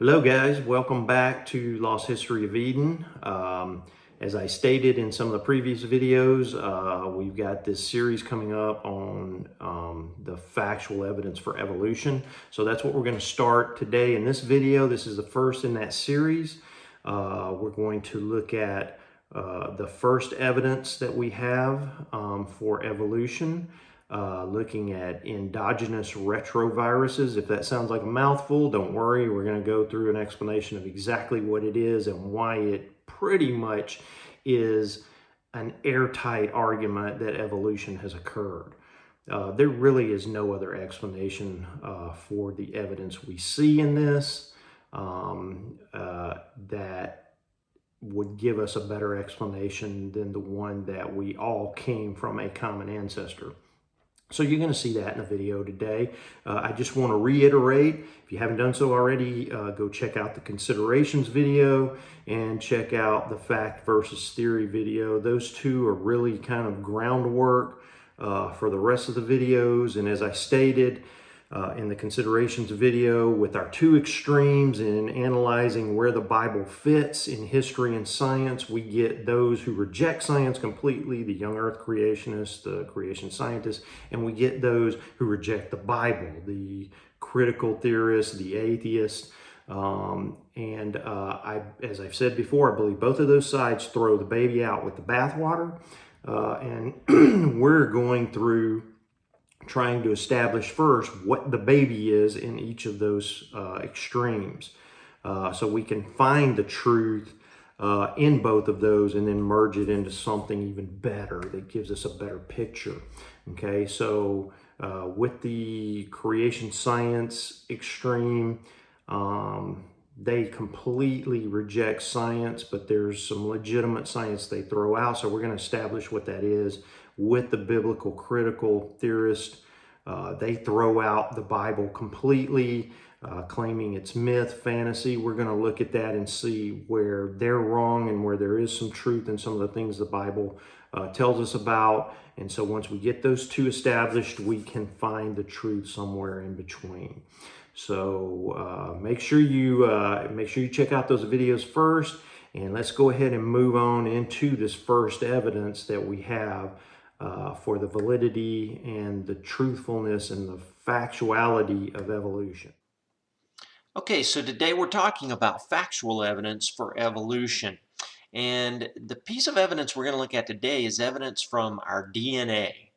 Hello guys, welcome back to Lost History of Eden. As I stated in some of the previous videos, we've got this series coming up on the factual evidence for evolution. So that's what we're going to start today in this video. This is the first in that series. We're going to look at the first evidence that we have for evolution. Looking at endogenous retroviruses. If that sounds like a mouthful, don't worry. We're going to go through an explanation of exactly what it is and why it pretty much is an airtight argument that evolution has occurred. There really is no other explanation for the evidence we see in this that would give us a better explanation than the one that we all came from a common ancestor. So you're going to see that in the video today. I just want to reiterate, if you haven't done so already, go check out the considerations video and check out the fact versus theory video. Those two are really kind of groundwork for the rest of the videos. And as I stated in the considerations video, with our two extremes in analyzing where the Bible fits in history and science, we get those who reject science completely, the young earth creationists, the creation scientists, and we get those who reject the Bible, the critical theorists, the atheists. As I've said before, I believe both of those sides throw the baby out with the bathwater. And we're going through trying to establish first what the baby is in each of those extremes, so we can find the truth in both of those and then merge it into something even better that gives us a better picture. Okay, so with the creation science extreme, they completely reject science, but there's some legitimate science they throw out. So we're going to establish what that is. With the biblical critical theorists, they throw out the Bible completely, claiming it's myth, fantasy. We're going to look at that and see where they're wrong and where there is some truth in some of the things the Bible tells us about. And so once we get those two established, we can find the truth somewhere in between. So make sure you check out those videos first, and let's go ahead and move on into this first evidence that we have for the validity and the truthfulness and the factuality of evolution. Okay, so today we're talking about factual evidence for evolution. And the piece of evidence we're going to look at today is evidence from our DNA.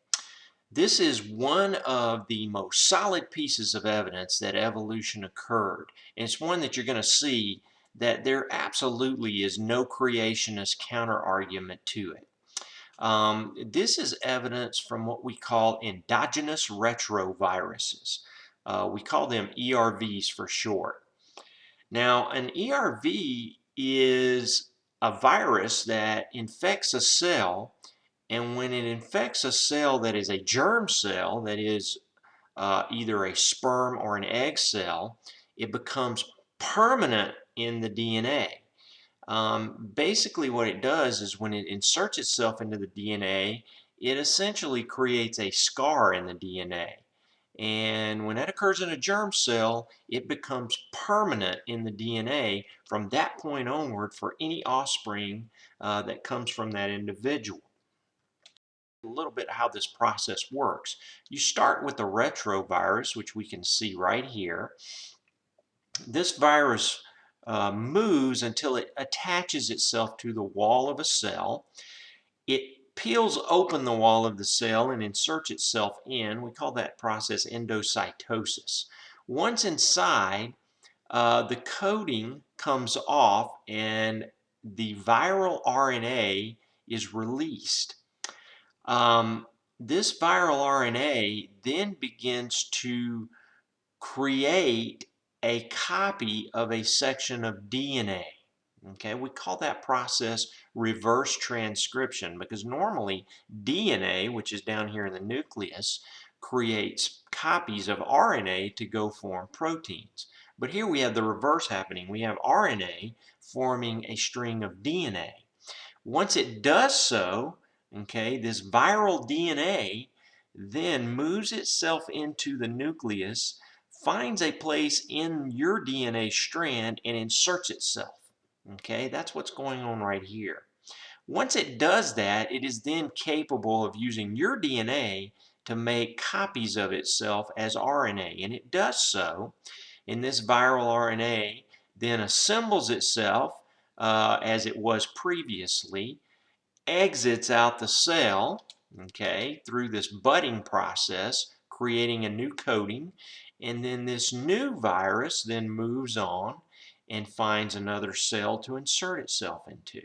This is one of the most solid pieces of evidence that evolution occurred. And it's one that you're going to see that there absolutely is no creationist counter-argument to it. This is evidence from what we call endogenous retroviruses. We call them ERVs for short. Now, an ERV is a virus that infects a cell, and when it infects a cell that is a germ cell, that is either a sperm or an egg cell, it becomes permanent in the DNA. Basically what it does is when it inserts itself into the DNA, it essentially creates a scar in the DNA. And when that occurs in a germ cell, it becomes permanent in the DNA from that point onward for any offspring that comes from that individual. A little bit how this process works. You start with the retrovirus, which we can see right here. This virus moves until it attaches itself to the wall of a cell. It peels open the wall of the cell and inserts itself in. We call that process endocytosis. Once inside, the coating comes off and the viral RNA is released. This viral RNA then begins to create a copy of a section of DNA. Okay, we call that process reverse transcription because normally DNA, which is down here in the nucleus, creates copies of RNA to go form proteins. But here we have the reverse happening. We have RNA forming a string of DNA. Once it does so, okay, this viral DNA then moves itself into the nucleus, finds a place in your DNA strand and inserts itself. Okay, that's what's going on right here. Once it does that, it is then capable of using your DNA to make copies of itself as RNA, and it does so. And this viral RNA then assembles itself as it was previously, exits out the cell, okay, through this budding process, creating a new coating, and then this new virus then moves on and finds another cell to insert itself into.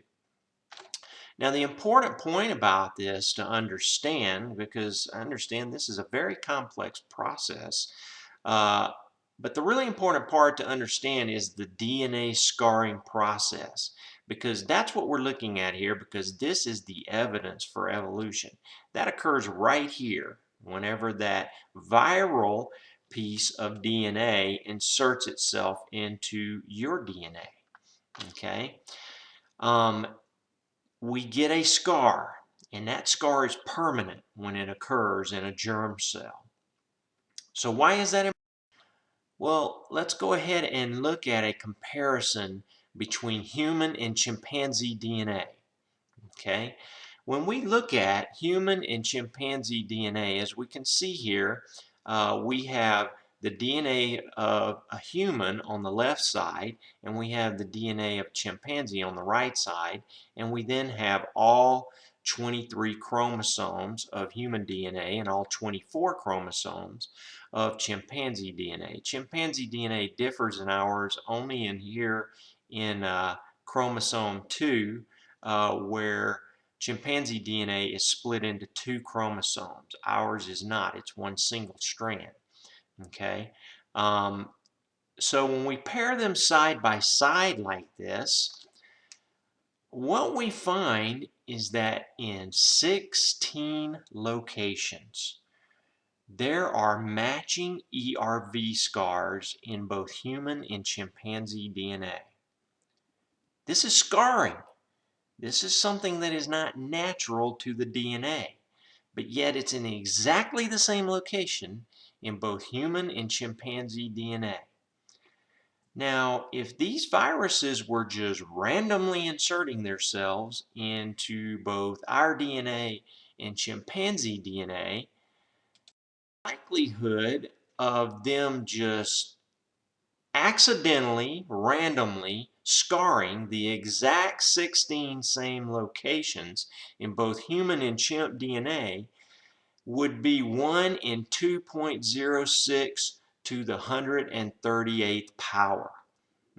Now, the important point about this to understand, because I understand this is a very complex process, uh, but the really important part to understand is the DNA scarring process, because that's what we're looking at here, because this is the evidence for evolution. That occurs right here whenever that viral piece of DNA inserts itself into your DNA. Okay? We get a scar, and that scar is permanent when it occurs in a germ cell. So why is that important? Well, let's go ahead and look at a comparison between human and chimpanzee DNA. Okay, when we look at human and chimpanzee DNA, as we can see here, we have the DNA of a human on the left side, and we have the DNA of chimpanzee on the right side, and we then have all 23 chromosomes of human DNA and all 24 chromosomes of chimpanzee DNA. Chimpanzee DNA differs in ours only in here in chromosome 2, where chimpanzee DNA is split into 2 chromosomes. Ours is not. It's one single strand. Okay? So when we pair them side by side like this, what we find is that in 16 locations, there are matching ERV scars in both human and chimpanzee DNA. This is scarring. This is something that is not natural to the DNA, but yet it's in exactly the same location in both human and chimpanzee DNA. Now, if these viruses were just randomly inserting themselves into both our DNA and chimpanzee DNA, the likelihood of them just accidentally, randomly scarring the exact 16 same locations in both human and chimp DNA would be 1 in 2.06 to the 138th power.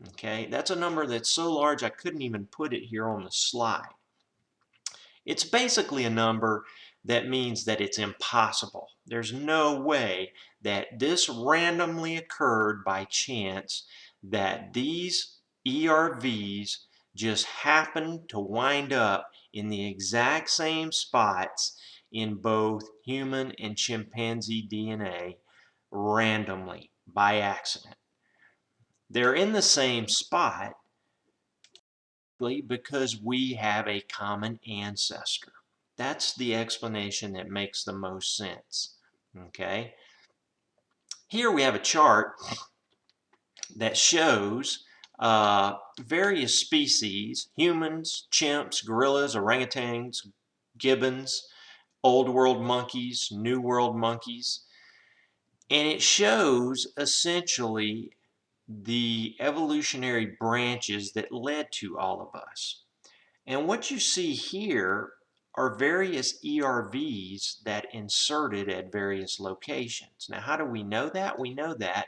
Okay, that's a number that's so large I couldn't even put it here on the slide. It's basically a number that means that it's impossible. There's no way that this randomly occurred by chance, that these ERVs just happened to wind up in the exact same spots in both human and chimpanzee DNA randomly by accident. They're in the same spot because we have a common ancestor. That's the explanation that makes the most sense. Okay. Here we have a chart that shows various species: humans, chimps, gorillas, orangutans, gibbons, old world monkeys, new world monkeys. And it shows essentially the evolutionary branches that led to all of us. And what you see here are various ERVs that inserted at various locations. Now, how do we know that? We know that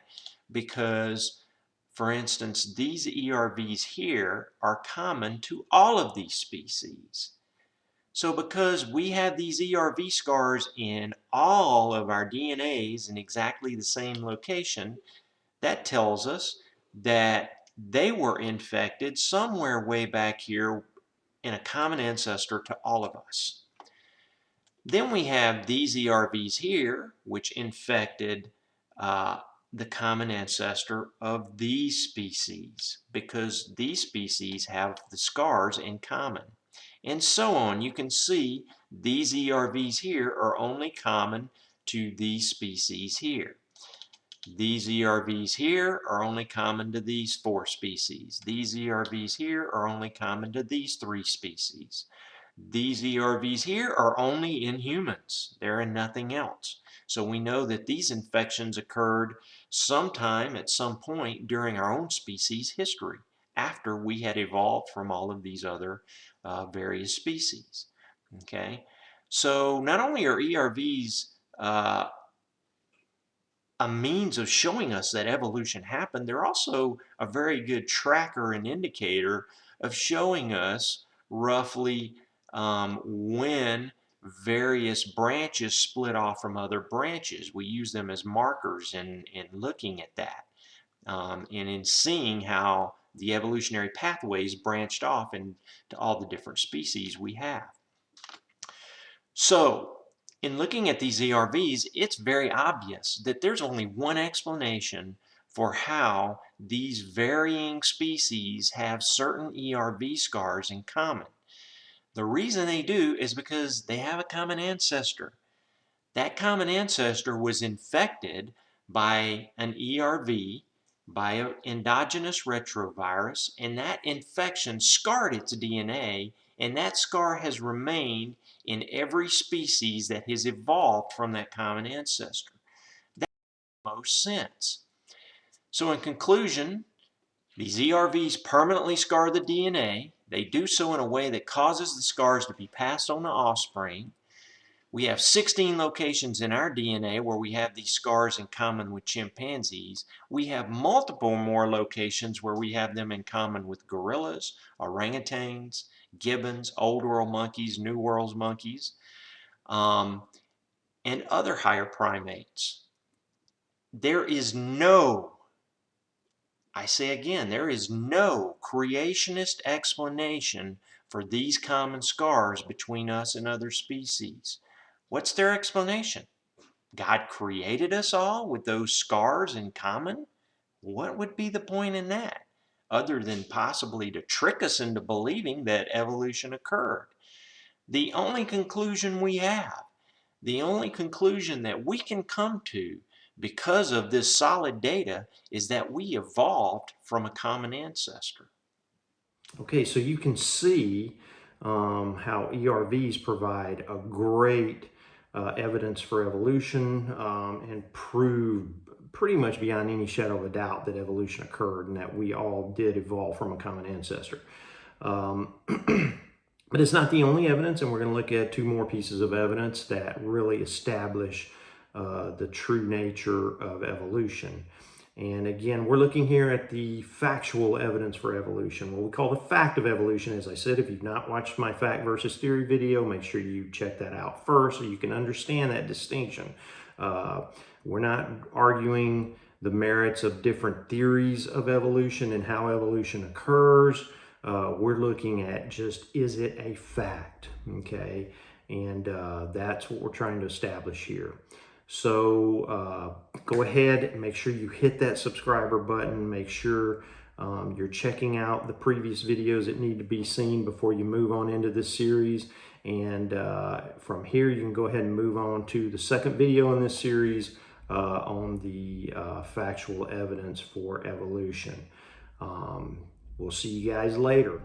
because, for instance, these ERVs here are common to all of these species. So because we have these ERV scars in all of our DNAs in exactly the same location, that tells us that they were infected somewhere way back here in a common ancestor to all of us. Then we have these ERVs here, which infected the common ancestor of these species, because these species have the scars in common. And so on. You can see these ERVs here are only common to these species here. These ERVs here are only common to these 4 species. These ERVs here are only common to these 3 species. These ERVs here are only in humans. They're in nothing else. So we know that these infections occurred sometime at some point during our own species history, after we had evolved from all of these other various species. Okay, so not only are ERVs a means of showing us that evolution happened, they're also a very good tracker and indicator of showing us roughly when various branches split off from other branches. We use them as markers in looking at that and in seeing how the evolutionary pathways branched off into all the different species we have. So, in looking at these ERVs, it's very obvious that there's only one explanation for how these varying species have certain ERV scars in common. The reason they do is because they have a common ancestor. That common ancestor was infected by an ERV, by an endogenous retrovirus, and that infection scarred its DNA, and that scar has remained in every species that has evolved from that common ancestor. That makes most sense. So in conclusion, these ERVs permanently scar the DNA. They do so in a way that causes the scars to be passed on to offspring. We have 16 locations in our DNA where we have these scars in common with chimpanzees. We have multiple more locations where we have them in common with gorillas, orangutans, gibbons, old world monkeys, new world monkeys, and other higher primates. There is no, I say again, there is no creationist explanation for these common scars between us and other species. What's their explanation? God created us all with those scars in common? What would be the point in that, other than possibly to trick us into believing that evolution occurred? The only conclusion we have, the only conclusion that we can come to because of this solid data is that we evolved from a common ancestor. Okay, so you can see how ERVs provide a great evidence for evolution and prove pretty much beyond any shadow of a doubt that evolution occurred and that we all did evolve from a common ancestor. But it's not the only evidence, and we're going to look at 2 more pieces of evidence that really establish the true nature of evolution. And again, we're looking here at the factual evidence for evolution, what we call the fact of evolution. As I said, if you've not watched my fact versus theory video, make sure you check that out first so you can understand that distinction. We're not arguing the merits of different theories of evolution and how evolution occurs. We're looking at just, is it a fact? Okay, and that's what we're trying to establish here. So go ahead and make sure you hit that subscriber button. Make sure you're checking out the previous videos that need to be seen before you move on into this series. And from here, you can go ahead and move on to the second video in this series on the factual evidence for evolution. We'll see you guys later.